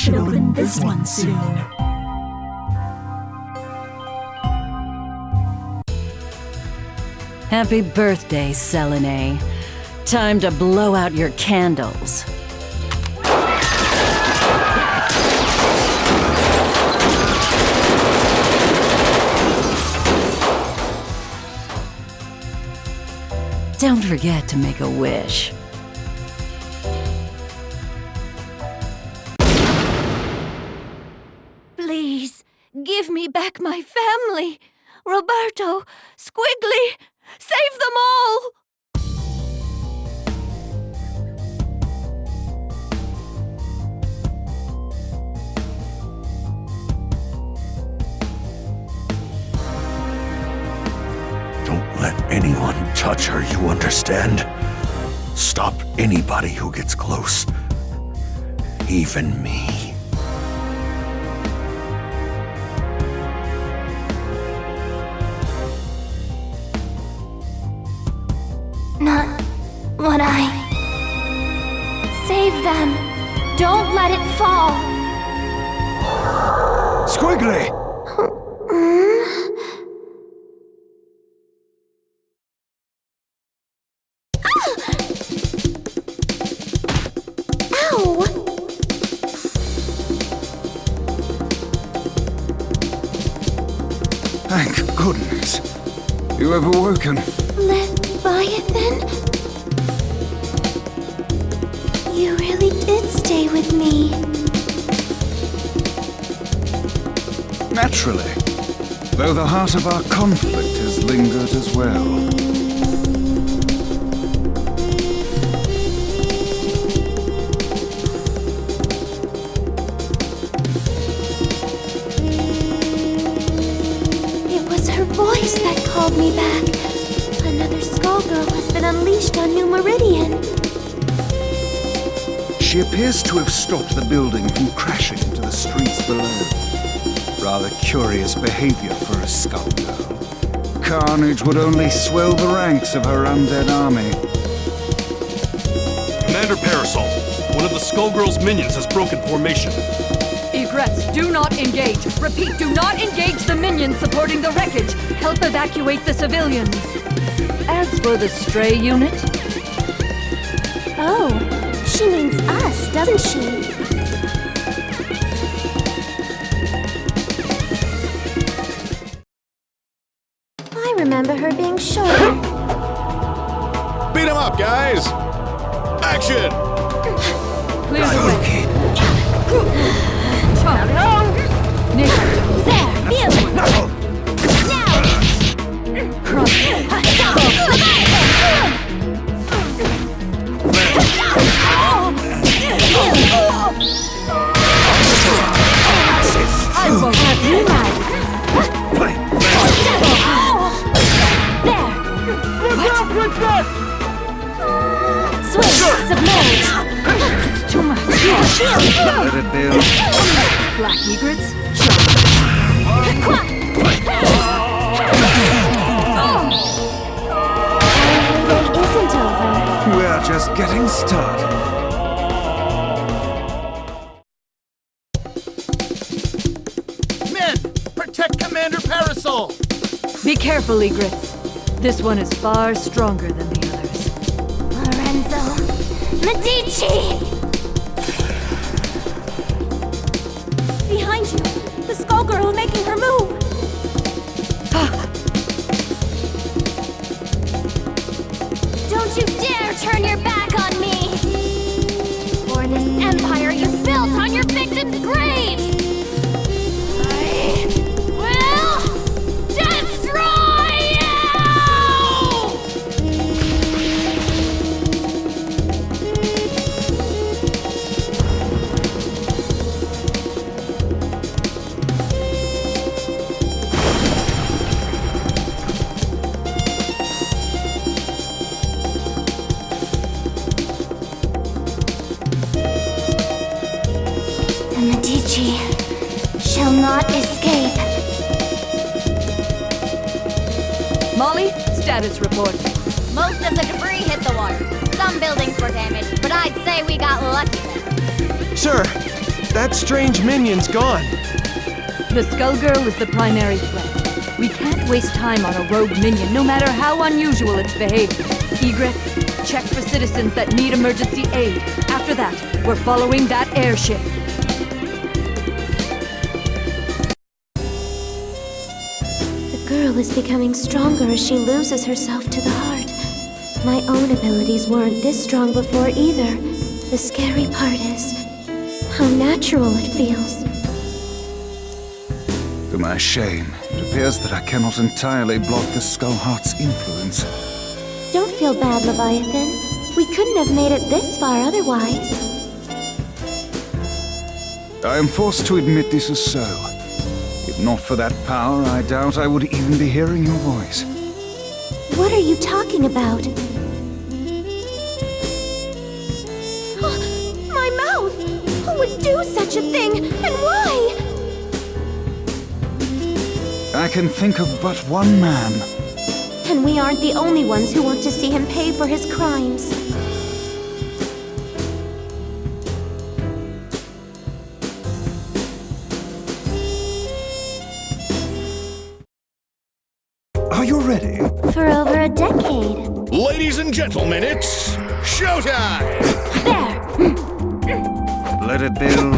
should open this one soon. Happy birthday, Selene. Time to blow out your candles. Don't forget to make a wish. Please, give me back my family. Roberto, Squigly, save them all! Don't let anyone touch her, you understand? Stop anybody who gets close. Even me. Not what I... Save them! Don't let it fall! Squigly! Ow! Thank goodness. You have awoken. Leviathan? You really did stay with me. Naturally. Though the heart of our conflict has lingered as well. It was her voice that called me back. Another Skullgirl has been unleashed on New Meridian. She appears to have stopped the building from crashing into the streets below. Rather curious behavior for a Skullgirl. Carnage would only swell the ranks of her undead army. Commander Parasol, one of the Skullgirls' minions has broken formation. Egress, do not engage. Repeat, do not engage the minions supporting the wreckage. Help evacuate the civilians. As for the stray unit... Oh, she means us, doesn't she? I remember her being shorter. Beat him up, guys! Action! Clear the way. There, feel it! Now! I will have you now! Switch! Submerge! It's too much. Let it build. Black egrets? It isn't over. We're just getting started. Men, protect Commander Parasol! Be careful, egrets. This one is far stronger than the others. Lorenzo! Medici! Behind you! The Skullgirl is making her move! Don't you dare turn your back on me! For this empire you've built on your victims' graves! I will destroy The Medici shall not escape. Molly, status report. Most of the debris hit the water. Some buildings were damaged, but I'd say we got lucky there. Sure. That strange minion's gone. The Skullgirl is the primary threat. We can't waste time on a rogue minion, no matter how unusual its behavior. Egrets, check for citizens that need emergency aid. After that, we're following that airship. The girl is becoming stronger as she loses herself to the heart. My own abilities weren't this strong before either. The scary part is how natural it feels. To my shame, it appears that I cannot entirely block the Skullheart's influence. Don't feel bad, Leviathan. We couldn't have made it this far otherwise. I am forced to admit this is so. If not for that power, I doubt I would even be hearing your voice. What are you talking about? My mouth! Who would do such a thing, and why? I can think of but one man. And we aren't the only ones who want to see him pay for his crimes. Are you ready? For over a decade. Ladies and gentlemen, it's showtime! There! Let it build.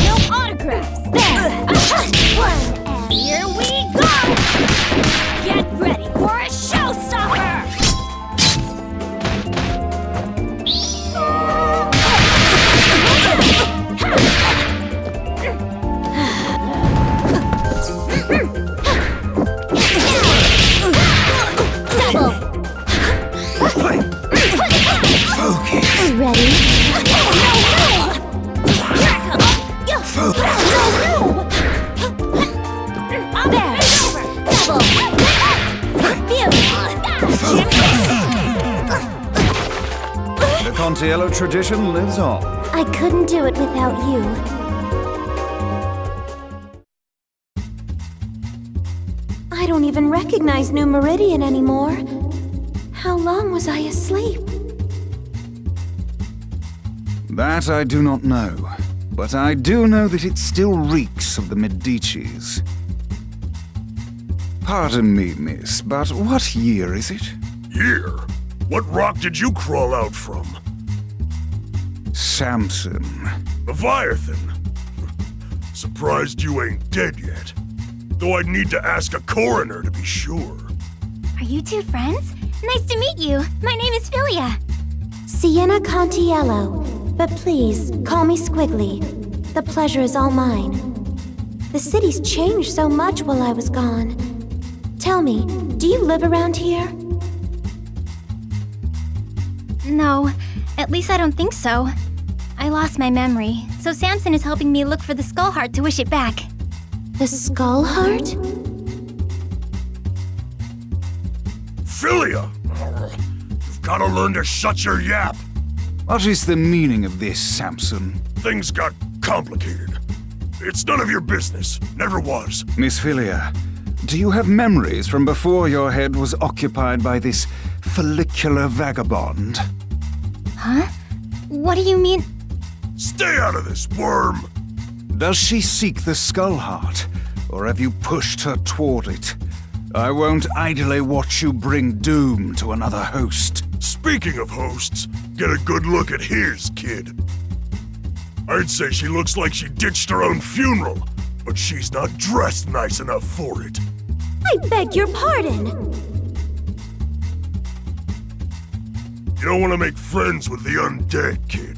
No autographs! There! And here we go! Get ready for a showstopper! Ready? The Contiello tradition lives on. I couldn't do it without you. I don't even recognize New Meridian anymore. How long was I asleep? That I do not know, but I do know that it still reeks of the Medicis. Pardon me, miss, but what year is it? Year? What rock did you crawl out from? Samson. Leviathan. Surprised you ain't dead yet. Though I'd need to ask a coroner to be sure. Are you two friends? Nice to meet you. My name is Philia. Sienna Contiello. But please, call me Squigly. The pleasure is all mine. The city's changed so much while I was gone. Tell me, do you live around here? No, at least I don't think so. I lost my memory, so Samson is helping me look for the Skullheart to wish it back. The Skullheart? Philia! You've gotta learn to shut your yap. What is the meaning of this, Samson? Things got complicated. It's none of your business. Never was. Miss Philia, do you have memories from before your head was occupied by this follicular vagabond? Huh? What do you mean? Stay out of this, worm! Does she seek the Skullheart, or have you pushed her toward it? I won't idly watch you bring doom to another host. Speaking of hosts, get a good look at his kid. I'd say she looks like she ditched her own funeral, but she's not dressed nice enough for it. I beg your pardon! You don't want to make friends with the undead, kid.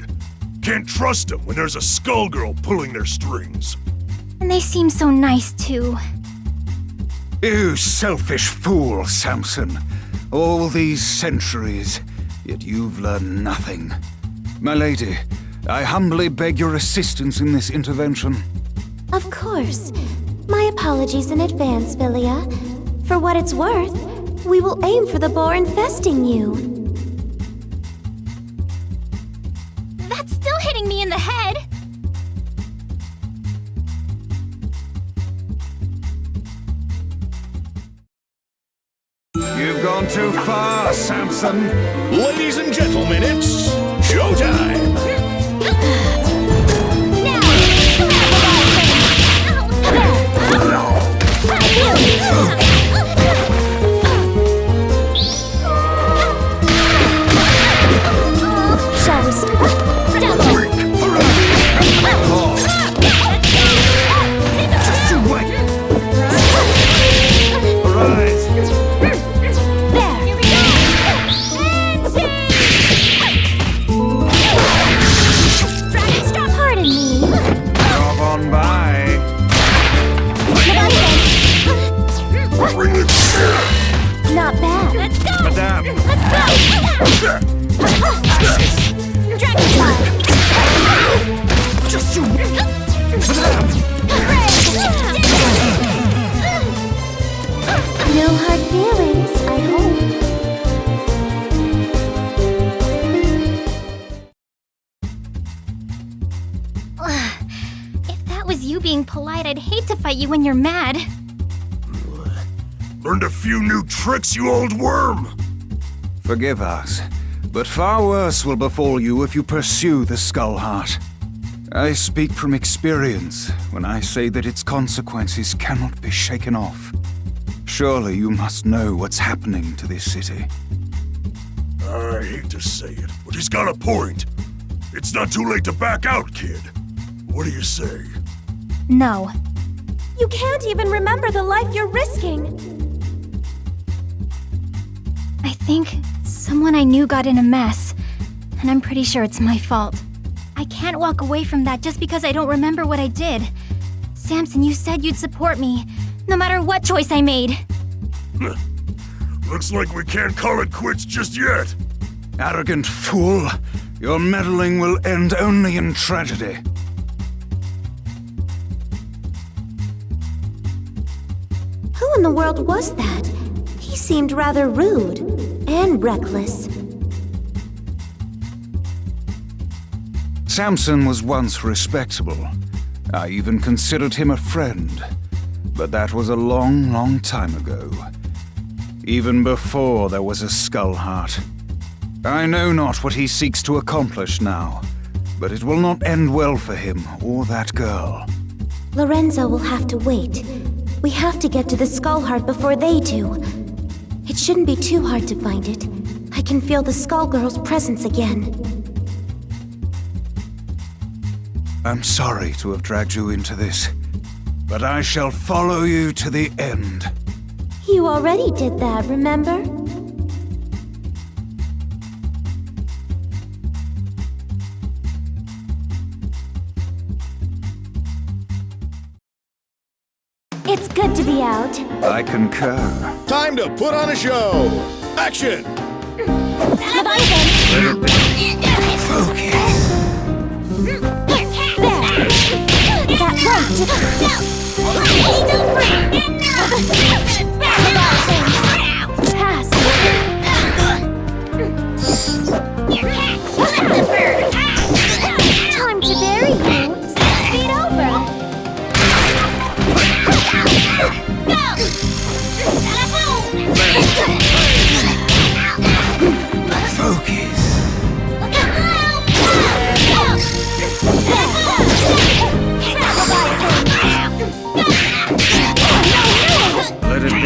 Can't trust them when there's a Skullgirl pulling their strings. And they seem so nice, too. You selfish fool, Samson. All these centuries, yet you've learned nothing. My lady, I humbly beg your assistance in this intervention. Of course. My apologies in advance, Philia. For what it's worth, we will aim for the boar infesting you. That's still hitting me in the head! You've gone too far, Samson. Ladies and gentlemen, it's showtime! Shall we start? Not bad. Let's go! Madame. Let's go! Dragon Just you. No hard feelings, I hope. If that was you being polite, I'd hate to fight you when you're mad. Learned a few new tricks, you old worm! Forgive us, but far worse will befall you if you pursue the Skull Heart. I speak from experience when I say that its consequences cannot be shaken off. Surely you must know what's happening to this city. I hate to say it, but he's got a point. It's not too late to back out, kid. What do you say? No. You can't even remember the life you're risking. I think someone I knew got in a mess, and I'm pretty sure it's my fault. I can't walk away from that just because I don't remember what I did. Samson, you said you'd support me, no matter what choice I made. Looks like we can't call it quits just yet. Arrogant fool! Your meddling will end only in tragedy. Who in the world was that? He seemed rather rude and reckless. Samson was once respectable. I even considered him a friend. But that was a long, long time ago. Even before there was a Skull Heart. I know not what he seeks to accomplish now, but it will not end well for him or that girl. Lorenzo will have to wait. We have to get to the Skull Heart before they do. It shouldn't be too hard to find it. I can feel the Skullgirls' presence again. I'm sorry to have dragged you into this, but I shall follow you to the end. You already did that, remember? It's good to be out. I concur. Time to put on a show! Action! Focus. Time to bury you. 6 feet over. Focus. Let it be.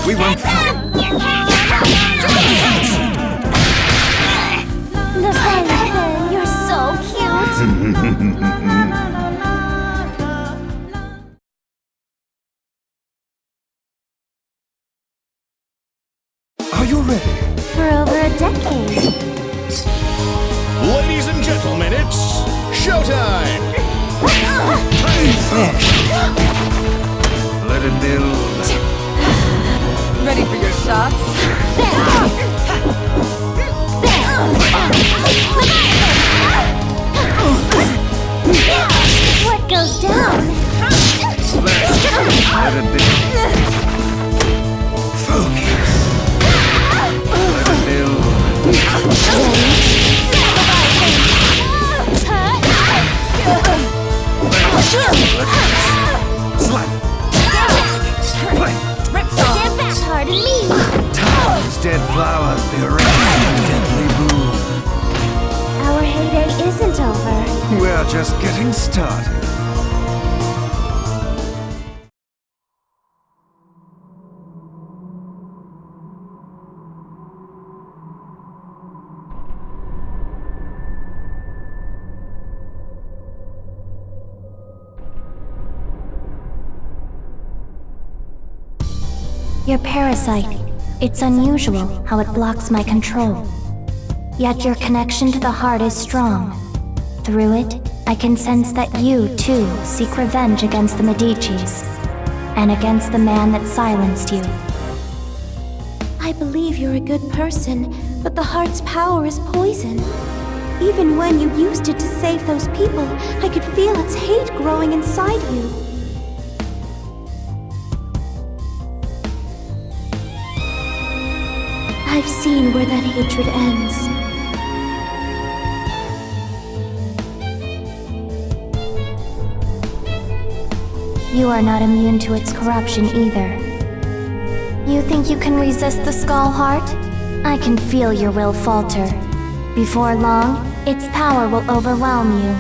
We won't fall. You're so cute. Are you ready? For over a decade. Ladies and gentlemen, it's showtime! Let it build. Ready for your shots? What goes down? Let it build. Focus. Let it build. Let dead flowers be arranged in deadly bloom. Our heyday isn't over. We're just getting started. Your parasite. It's unusual how it blocks my control. Yet your connection to the heart is strong. Through it, I can sense that you, too, seek revenge against the Medicis, and against the man that silenced you. I believe you're a good person, but the heart's power is poison. Even when you used it to save those people, I could feel its hate growing inside you. I've seen where that hatred ends. You are not immune to its corruption either. You think you can resist the Skull Heart? I can feel your will falter. Before long, its power will overwhelm you.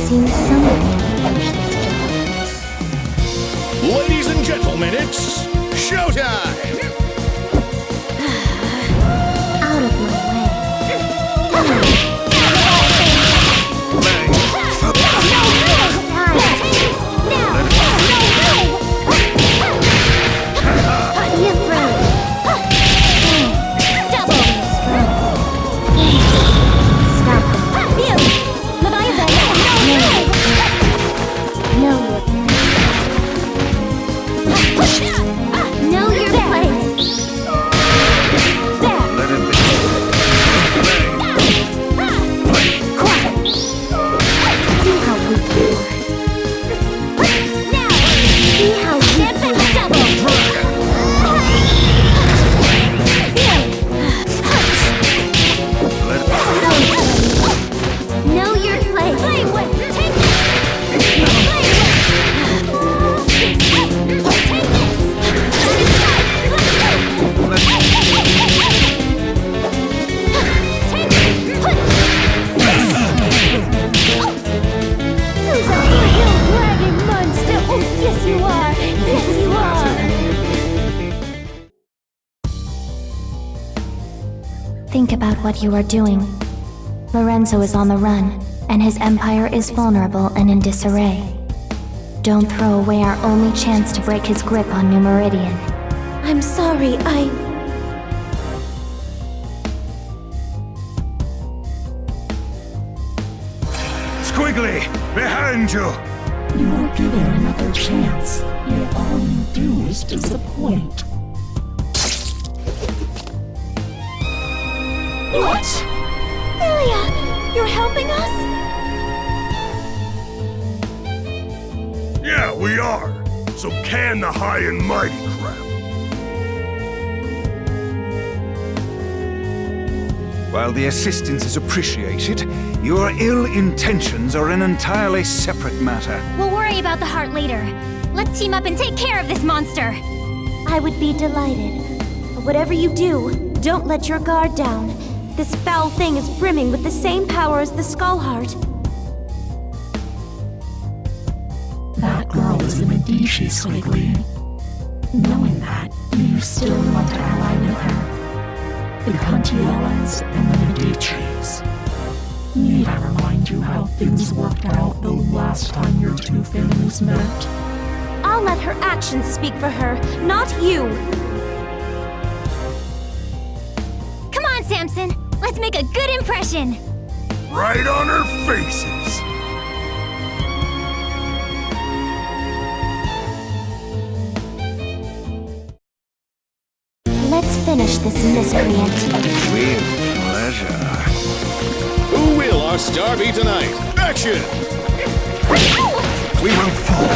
Seems someone can finish this job. Ladies and gentlemen, it's showtime! Out of my way. Think about what you are doing. Lorenzo is on the run, and his empire is vulnerable and in disarray. Don't throw away our only chance to break his grip on New Meridian. I'm sorry, Squigly, behind you! You are given another chance, yet all you do is disappoint. What? Philia, you're helping us? Yeah, we are. So can the high and mighty crap. While the assistance is appreciated, your ill intentions are an entirely separate matter. We'll worry about the heart later. Let's team up and take care of this monster. I would be delighted. But whatever you do, don't let your guard down. This foul thing is brimming with the same power as the Skull Heart. That girl is a Medici, Squigly. Knowing that, do you still want to ally with her? The Contiellas and the Medicis. Need I remind you how things worked out the last time your two families met? I'll let her actions speak for her, not you! Come on, Samson! Let's make a good impression! Right on her faces! Let's finish this miscreant. With pleasure. Who will our star be tonight? Action! We will fall.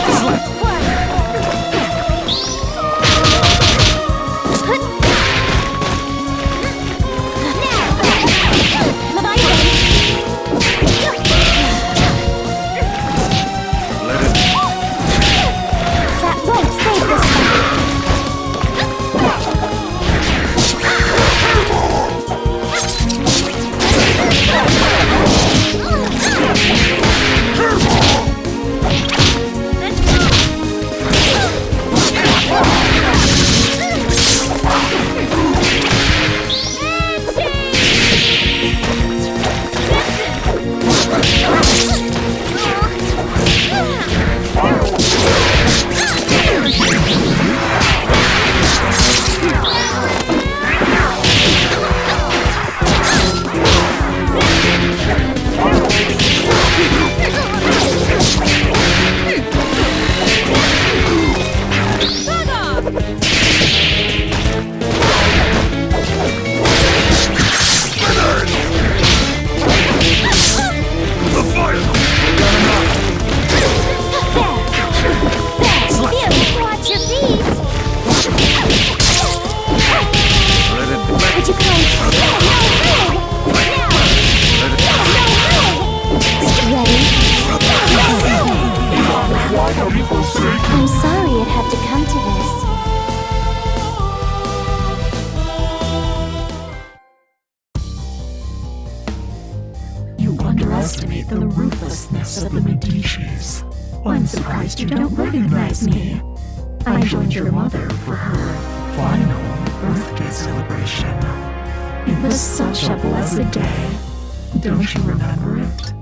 I'm sorry it had to come to this. You underestimate the ruthlessness of the Medicis. I'm surprised you don't recognize me. I joined your mother for her final birthday celebration. It was such a blessed day. Don't you remember it?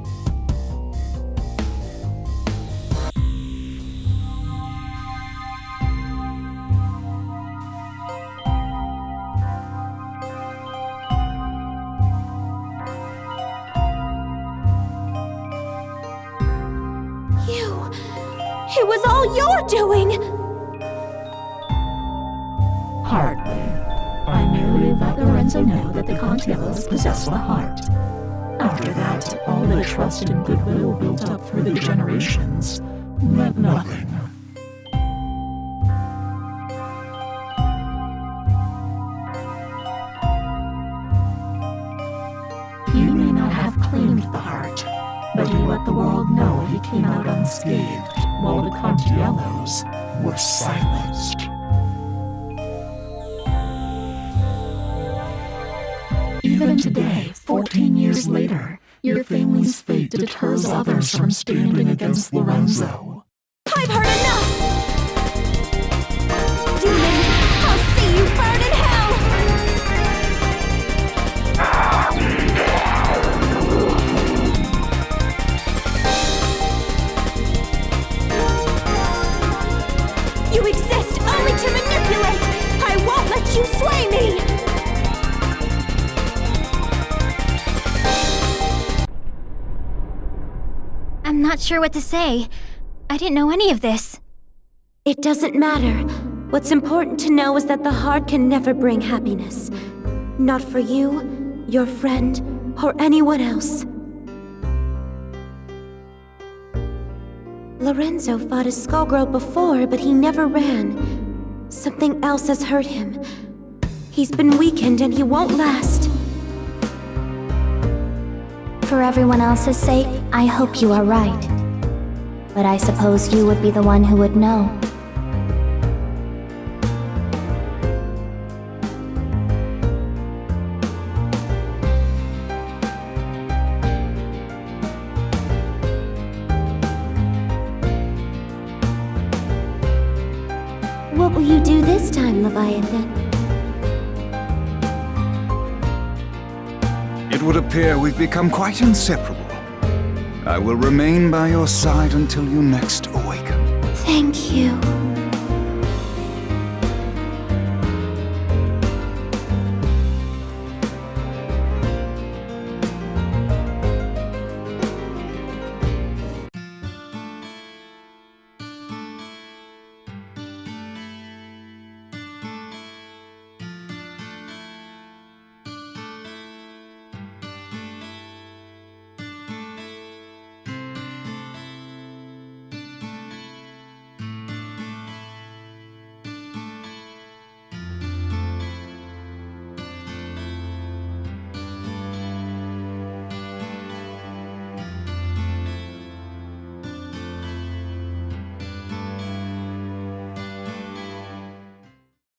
It was all your doing! Hardly. I merely let Lorenzo know that the Contiellos possess the heart. After that, all the trust and goodwill built up through the generations meant nothing. He may not have claimed the heart, but he let the world know he came out unscathed, while the Contiellos were silenced. Even today, 14 years later, your family's fate deters others from standing against Lorenzo. I've heard enough! Demon, I'll see you burn in hell! You exist only to manipulate! I won't let you sway me! I'm not sure what to say. I didn't know any of this. It doesn't matter. What's important to know is that the heart can never bring happiness. Not for you, your friend, or anyone else. Lorenzo fought a Skullgirl before, but he never ran. Something else has hurt him. He's been weakened and he won't last. For everyone else's sake, I hope you are right. But I suppose you would be the one who would know. What will you do this time, Leviathan? It would appear we've become quite inseparable. I will remain by your side until you next awaken. Thank you.